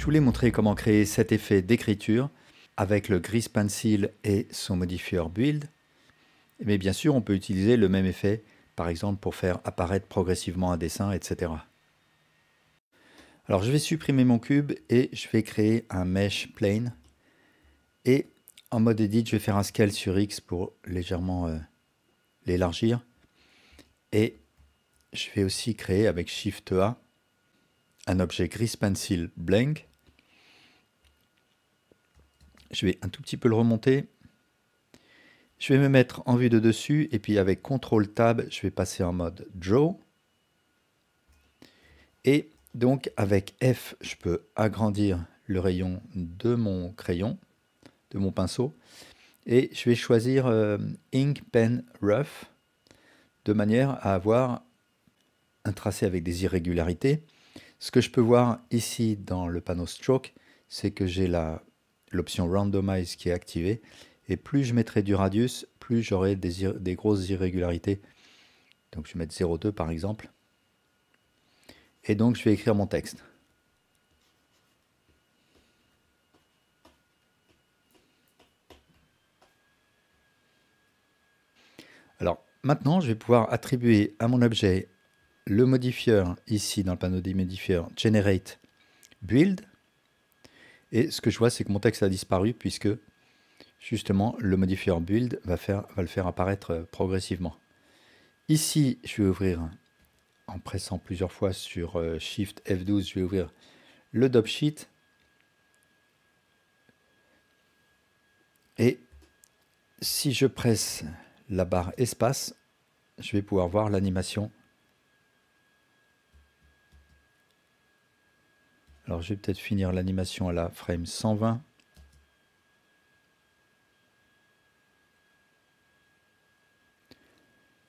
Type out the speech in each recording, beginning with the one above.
voulais montrer comment créer cet effet d'écriture avec le Grease Pencil et son modifieur Build. Mais bien sûr, on peut utiliser le même effet, par exemple pour faire apparaître progressivement un dessin, etc. Alors je vais supprimer mon cube et je vais créer un Mesh Plane. Et en mode Edit, je vais faire un Scale sur X pour légèrement l'élargir. Et je vais aussi créer avec Shift A un objet Grease Pencil Blank. Je vais un tout petit peu le remonter. Je vais me mettre en vue de dessus et puis avec CTRL Tab, je vais passer en mode Draw. Et donc avec F, je peux agrandir le rayon de mon crayon, de mon pinceau. Et je vais choisir Ink Pen Rough de manière à avoir un tracé avec des irrégularités. Ce que je peux voir ici dans le panneau Stroke, c'est que j'ai l'option Randomize qui est activée. Et plus je mettrai du radius, plus j'aurai des grosses irrégularités. Donc je vais mettre 0,2 par exemple. Et donc je vais écrire mon texte. Alors maintenant, je vais pouvoir attribuer à mon objet le modifieur ici dans le panneau des modifieurs Generate Build. Et ce que je vois, c'est que mon texte a disparu puisque justement le modifieur Build va le faire apparaître progressivement. Ici, je vais ouvrir, en pressant plusieurs fois sur Shift F12, je vais ouvrir le Dope Sheet. Et si je presse la barre espace, je vais pouvoir voir l'animation. Alors je vais peut-être finir l'animation à la frame 120.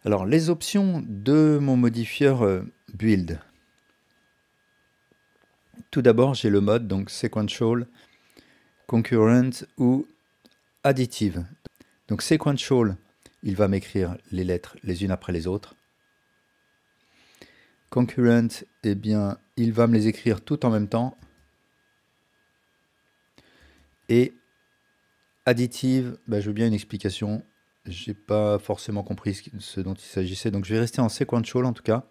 Alors les options de mon modifieur Build. Tout d'abord, j'ai le mode donc Sequential, Concurrent ou Additive. Donc Sequential, il va m'écrire les lettres les unes après les autres. Concurrent, eh bien, il va me les écrire tout en même temps. Et Additive, je veux bien une explication. J'ai pas forcément compris ce dont il s'agissait, donc je vais rester en Sequential en tout cas.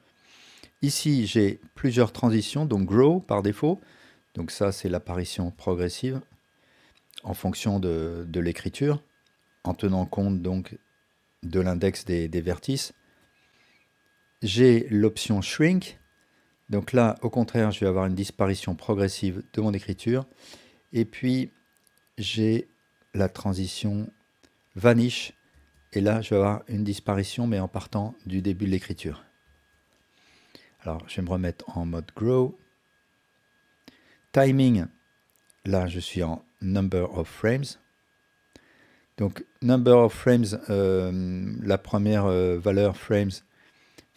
Ici, j'ai plusieurs transitions, donc Grow par défaut. Donc ça, c'est l'apparition progressive en fonction de l'écriture, en tenant compte donc de l'index des vertices. J'ai l'option Shrink. Donc là, au contraire, je vais avoir une disparition progressive de mon écriture. Et puis, j'ai la transition Vanish. Et là, je vais avoir une disparition, mais en partant du début de l'écriture. Alors, je vais me remettre en mode Grow. Timing, là, je suis en Number of Frames. Donc, Number of Frames, la première valeur Frames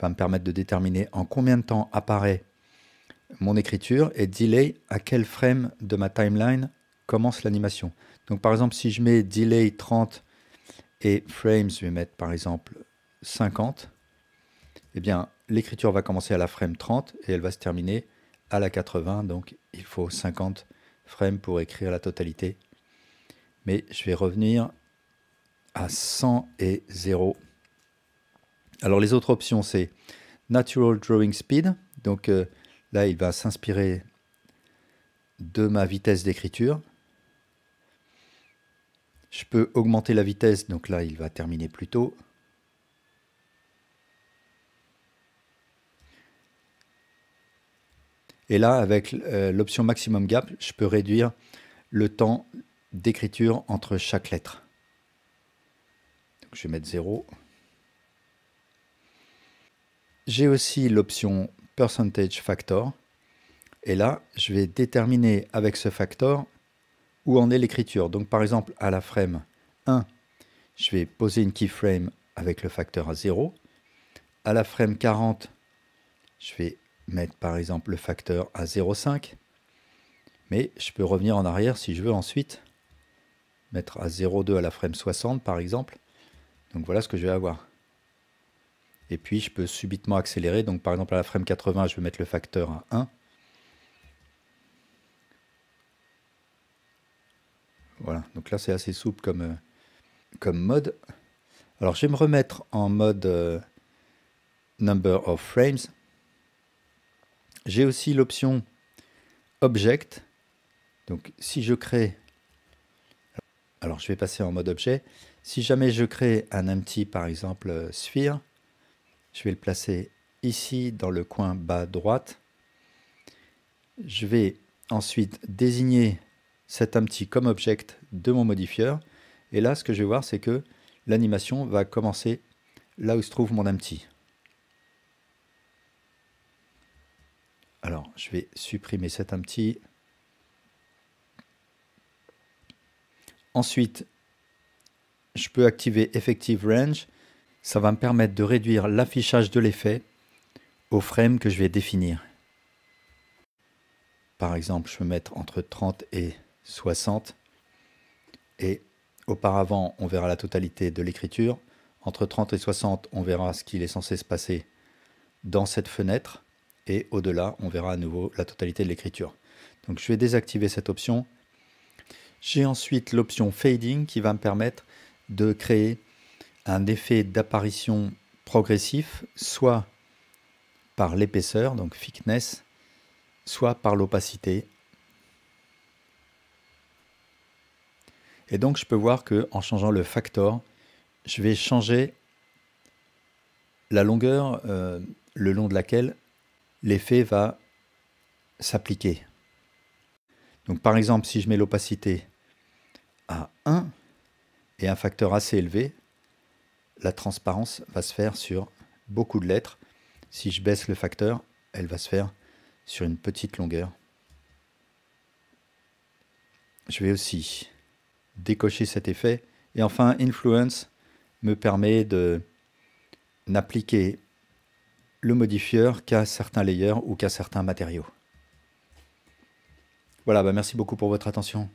va me permettre de déterminer en combien de temps apparaît mon écriture et delay à quel frame de ma timeline commence l'animation. Donc, par exemple, si je mets delay 30 et frames, je vais mettre par exemple 50, eh bien, l'écriture va commencer à la frame 30 et elle va se terminer à la 80. Donc, il faut 50 frames pour écrire la totalité. Mais je vais revenir à 100 et 0. Alors, les autres options, c'est Natural Drawing Speed. Donc, là, il va s'inspirer de ma vitesse d'écriture. Je peux augmenter la vitesse, donc là, il va terminer plus tôt. Et là, avec l'option Maximum Gap, je peux réduire le temps d'écriture entre chaque lettre. Donc, je vais mettre 0. J'ai aussi l'option Percentage Factor. Et là, je vais déterminer avec ce factor où en est l'écriture. Donc, par exemple, à la frame 1, je vais poser une keyframe avec le facteur à 0. À la frame 40, je vais mettre par exemple le facteur à 0,5. Mais je peux revenir en arrière si je veux ensuite mettre à 0,2 à la frame 60 par exemple. Donc voilà ce que je vais avoir. Et puis je peux subitement accélérer. Donc par exemple à la frame 80, je vais mettre le facteur à 1. Voilà, donc là c'est assez souple comme mode. Alors je vais me remettre en mode Number of Frames. J'ai aussi l'option Object. Donc si je crée, alors je vais passer en mode objet. Si jamais je crée un empty, par exemple sphere, je vais le placer ici dans le coin bas droite. Je vais ensuite désigner cet empty comme object de mon modifieur. Et là, ce que je vais voir, c'est que l'animation va commencer là où se trouve mon empty. Alors, je vais supprimer cet empty. Ensuite, je peux activer Effective Range. Ça va me permettre de réduire l'affichage de l'effet au frame que je vais définir. Par exemple, je peux mettre entre 30 et 60. Et auparavant, on verra la totalité de l'écriture. Entre 30 et 60, on verra ce qu'il est censé se passer dans cette fenêtre. Et au-delà, on verra à nouveau la totalité de l'écriture. Donc je vais désactiver cette option. J'ai ensuite l'option Fading qui va me permettre de créer un effet d'apparition progressif, soit par l'épaisseur, donc thickness, soit par l'opacité. Et donc je peux voir qu'en changeant le factor, je vais changer la longueur le long de laquelle l'effet va s'appliquer. Donc par exemple, si je mets l'opacité à 1 et un facteur assez élevé, la transparence va se faire sur beaucoup de lettres. Si je baisse le facteur, elle va se faire sur une petite longueur. Je vais aussi décocher cet effet. Et enfin, Influence me permet de n'appliquer le modifieur qu'à certains layers ou qu'à certains matériaux. Voilà, merci beaucoup pour votre attention.